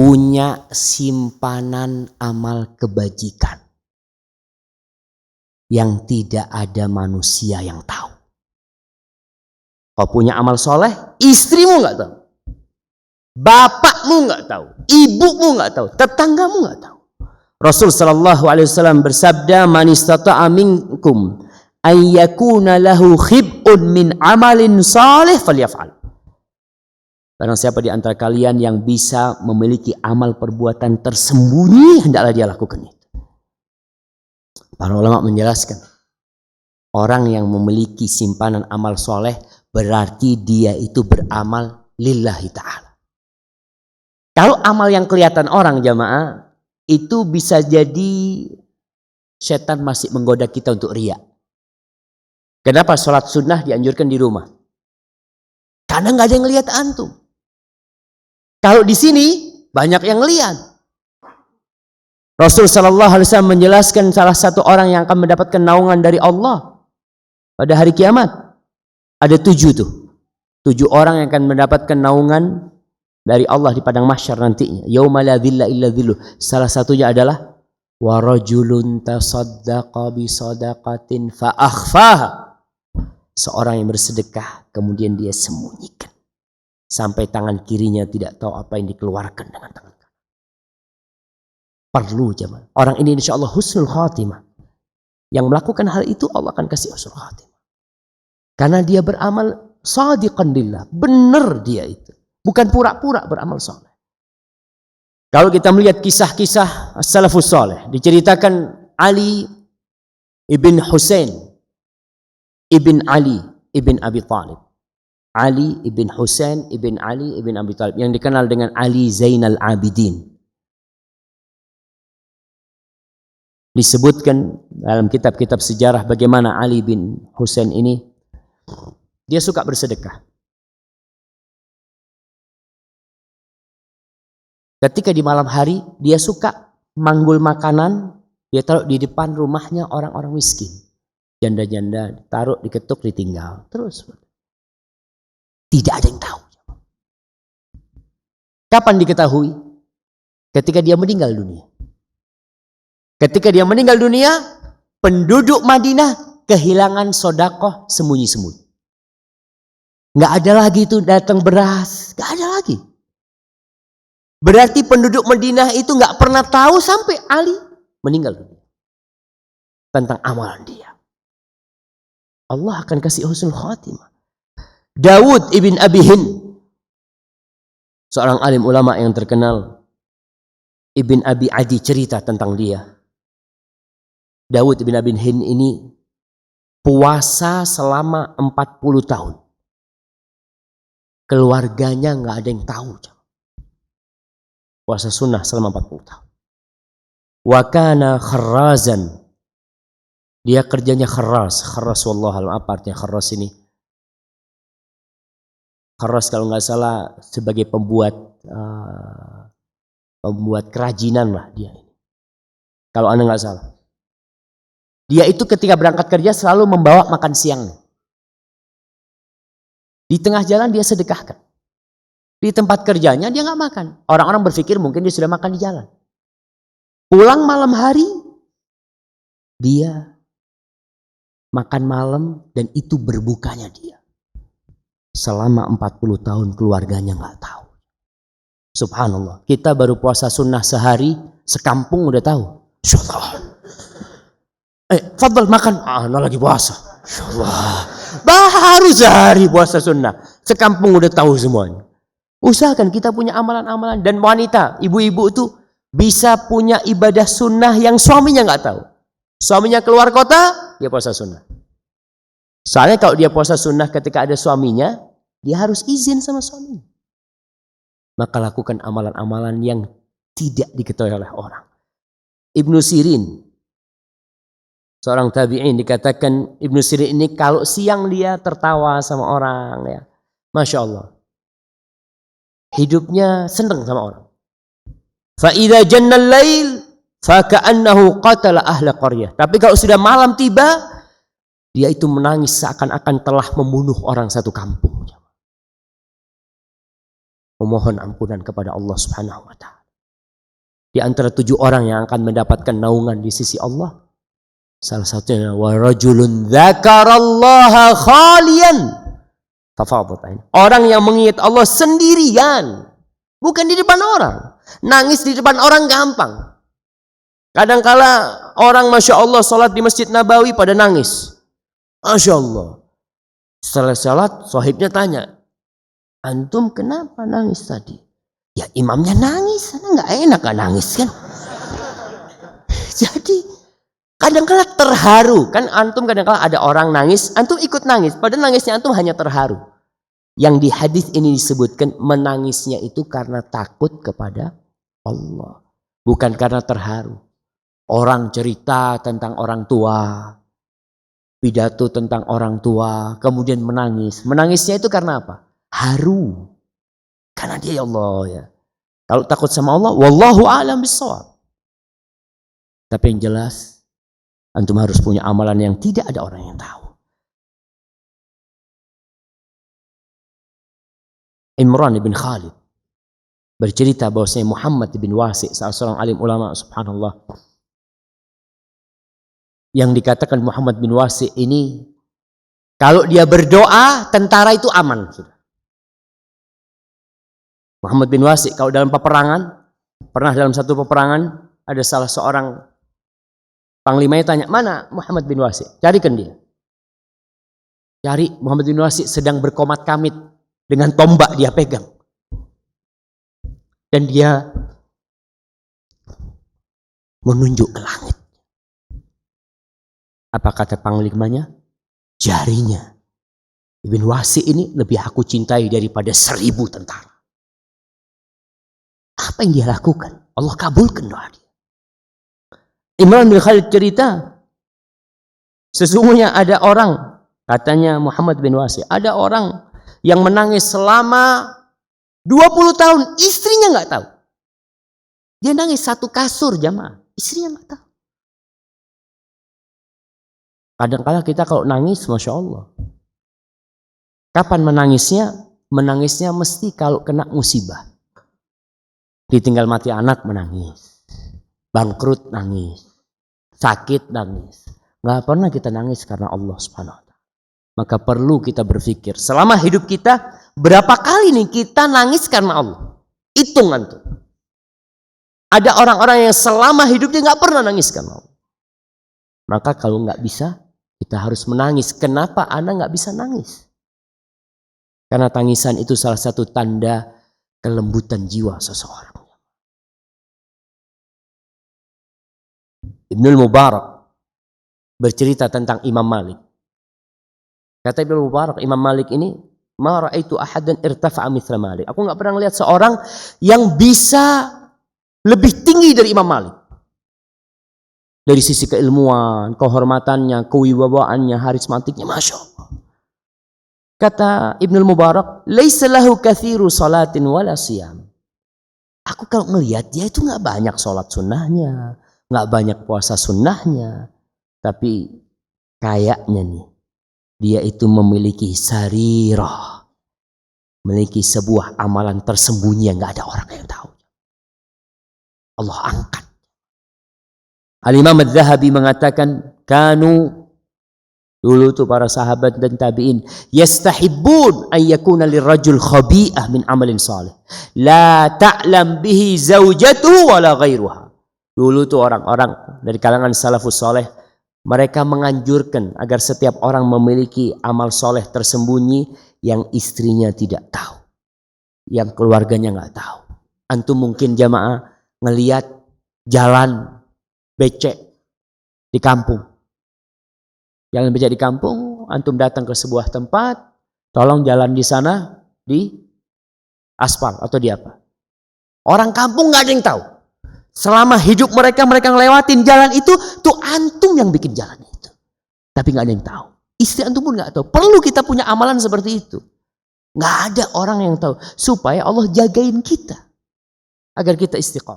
punya simpanan amal kebajikan yang tidak ada manusia yang tahu. Kau punya amal soleh, istrimu nggak tahu, bapakmu nggak tahu, ibumu nggak tahu, tetanggamu nggak tahu. Rasul sallallahu alaihi wasallam bersabda, "Man istata'a minkum ay yakuna lahu khib'un min amalin salih falyaf'al." Barang siapa di antara kalian yang bisa memiliki amal perbuatan tersembunyi, hendaklah dia lakukan itu. Para ulama menjelaskan, orang yang memiliki simpanan amal soleh berarti dia itu beramal lillahi ta'ala. Kalau amal yang kelihatan orang jamaah, itu bisa jadi setan masih menggoda kita untuk riya. Kenapa sholat sunnah dianjurkan di rumah? Karena nggak ada yang lihat antum. Kalau di sini banyak yang lihat. Rasul sallallahu alaihi wasallam menjelaskan salah satu orang yang akan mendapatkan naungan dari Allah pada hari kiamat. Ada 7 tuh. 7 orang yang akan mendapatkan naungan dari Allah di padang mahsyar nantinya. Yauma la dhilla illa dhilluh. Salah satunya adalah wa rajulun tasaddaqa bi shadaqatin fa akhfaha. Seorang yang bersedekah kemudian dia sembunyikan sampai tangan kirinya tidak tahu apa yang dikeluarkan dengan tangan kanan. Perlu jemaah. Orang ini insyaallah husnul khatimah. Yang melakukan hal itu Allah akan kasih husnul khatimah. Karena dia beramal shadiqan lillah. Benar dia itu. Bukan pura-pura beramal saleh. Kalau kita melihat kisah-kisah salafus saleh, diceritakan Ali ibn Husain ibn Ali ibn Abi Thalib. Ali ibn Husain ibn Ali ibn Abi Thalib yang dikenal dengan Ali Zainal Abidin. Disebutkan dalam kitab-kitab sejarah bagaimana Ali bin Husain ini dia suka bersedekah. Ketika di malam hari dia suka manggul makanan, dia taruh di depan rumahnya orang-orang miskin. Janda-janda taruh, diketuk, ditinggal. Terus. Tidak ada yang tahu. Kapan diketahui? Ketika dia meninggal dunia. Ketika dia meninggal dunia, penduduk Madinah kehilangan sodakoh sembunyi-sembunyi. Nggak ada lagi itu datang beras. Nggak ada lagi. Berarti penduduk Madinah itu nggak pernah tahu sampai Ali meninggal dunia. Tentang amalan dia. Allah akan kasih husnul khatimah. Dawud ibn Abi Hind, seorang alim ulama yang terkenal. Ibn Abi Adi cerita tentang dia. Dawud ibn Abi Hind ini puasa selama 40 tahun. Keluarganya nggak ada yang tahu. Puasa sunnah selama 40 tahun. Wa kana kharrazan. Dia kerjanya kharraz. Kharraz wallahualam, apa artinya kharraz ini? Kharraz kalau nggak salah sebagai pembuat kerajinan lah dia ini. Kalau anda nggak salah. Dia itu ketika berangkat kerja selalu membawa makan siang. Di tengah jalan dia sedekahkan. Di tempat kerjanya dia nggak makan. Orang-orang berpikir mungkin dia sudah makan di jalan. Pulang malam hari, dia makan malam dan itu berbukanya dia. Selama 40 tahun keluarganya nggak tahu. Subhanallah. Kita baru puasa sunnah sehari, sekampung udah tahu. Insyaallah. Fadl makan. Nah lagi puasa. Insyaallah. Baru sehari puasa sunnah, sekampung udah tahu semuanya. Usahakan kita punya amalan-amalan. Dan wanita, ibu-ibu itu bisa punya ibadah sunnah yang suaminya nggak tahu. Suaminya keluar kota, dia puasa sunnah. Soalnya kalau dia puasa sunnah ketika ada suaminya, dia harus izin sama suaminya. Maka lakukan amalan-amalan yang tidak diketahui oleh orang. Ibnu Sirin, seorang tabi'in, dikatakan Ibnu Sirin ini kalau siang dia tertawa sama orang, ya, Masya Allah. Hidupnya senang sama orang. Fa idza janna al-lail fa ka'annahu qatala ahla qaryah. Tapi kalau sudah malam tiba, dia itu menangis seakan-akan telah membunuh orang satu kampung. Memohon ampunan kepada Allah Subhanahu wa taala. Di antara 7 orang yang akan mendapatkan naungan di sisi Allah, salah satunya wa rajulun dzakarallaha khalian fafadat ain. Orang yang mengingat Allah sendirian, bukan di depan orang. Nangis di depan orang gampang. Kadangkala orang Masya Allah sholat di Masjid Nabawi pada nangis. Masya Allah. Setelah sholat, sahibnya tanya, antum kenapa nangis tadi? Ya imamnya nangis, nggak enak gak nangis kan. Jadi kadang-kala terharu. Kan antum kadang-kala ada orang nangis, antum ikut nangis. Padahal nangisnya antum hanya terharu. Yang di hadis ini disebutkan menangisnya itu karena takut kepada Allah. Bukan karena terharu. Orang cerita tentang orang tua, pidato tentang orang tua, kemudian menangis. Menangisnya itu karena apa? Haru. Karena dia ya Allah ya. Kalau takut sama Allah, wallahu a'lam bissawab. Tapi yang jelas, antum harus punya amalan yang tidak ada orang yang tahu. Imran bin Khalid bercerita bahwasanya Muhammad bin Wasi', salah seorang alim ulama, subhanallah, yang dikatakan Muhammad bin Wasi' ini, kalau dia berdoa, tentara itu aman. Muhammad bin Wasi' kalau dalam peperangan, pernah dalam satu peperangan, ada salah seorang panglimanya tanya, mana Muhammad bin Wasi'? Carikan dia. Cari, Muhammad bin Wasi' sedang berkomat kamit dengan tombak dia pegang. Dan dia menunjuk ke langit. Apa kata panglimanya? Jarinya. Ibn Wasi' ini lebih aku cintai daripada 1000 tentara. Apa yang dia lakukan? Allah kabulkan doa dia. Imran bin Khalid cerita, sesungguhnya ada orang, katanya Muhammad bin Wasi', ada orang yang menangis selama 20 tahun, istrinya nggak tahu. Dia nangis satu kasur jamaah, istrinya nggak tahu. Kadang-kala kita kalau nangis, Masya Allah. Kapan menangisnya? Menangisnya mesti kalau kena musibah. Ditinggal mati anak menangis, bangkrut nangis, sakit nangis. Nggak pernah kita nangis karena Allah Subhanahu Wa Taala. Maka perlu kita berpikir selama hidup kita berapa kali nih kita nangis karena Allah. Hitungan tuh. Ada orang-orang yang selama hidupnya nggak pernah nangis karena Allah. Maka kalau nggak bisa, kita harus menangis. Kenapa Anda nggak bisa nangis? Karena tangisan itu salah satu tanda kelembutan jiwa seseorang. Ibnul Mubarak bercerita tentang Imam Malik. Kata Ibnul Mubarak, Imam Malik ini, ma ra'aitu ahadan irtafa'a mithla Malik. Aku enggak pernah lihat seorang yang bisa lebih tinggi dari Imam Malik. Dari sisi keilmuan, kehormatannya, kewibawaannya, harismatiknya, Masya Allah. Kata Ibnul Mubarak, laisa lahu kathiru salatin wala siyam. Aku kalau melihat dia itu enggak banyak salat sunnahnya, nggak banyak puasa sunnahnya, tapi kayaknya nih dia itu memiliki sarirah, memiliki sebuah amalan tersembunyi yang nggak ada orang yang tahu. Allah angkat. Al-Imam Adz-Dzahabi mengatakan, kanu, dulu tuh para sahabat dan tabi'in, yastahibbun an yakuna lirrajul khabi'ah min amalin salih la ta'lam bihi zaujatuhu wala ghairuha. Dulu tuh orang-orang dari kalangan salafus soleh, mereka menganjurkan agar setiap orang memiliki amal soleh tersembunyi yang istrinya tidak tahu, yang keluarganya nggak tahu. Antum mungkin jamaah ngelihat jalan becek di kampung. Jalan becek di kampung, antum datang ke sebuah tempat, tolong jalan di sana di aspal atau di apa. Orang kampung nggak ada yang tahu. Selama hidup mereka ngelewatin jalan itu, tuh antum yang bikin jalan itu. Tapi nggak ada yang tahu. Istri antum pun nggak tahu. Perlu kita punya amalan seperti itu. Nggak ada orang yang tahu. Supaya Allah jagain kita. Agar kita istiqamah.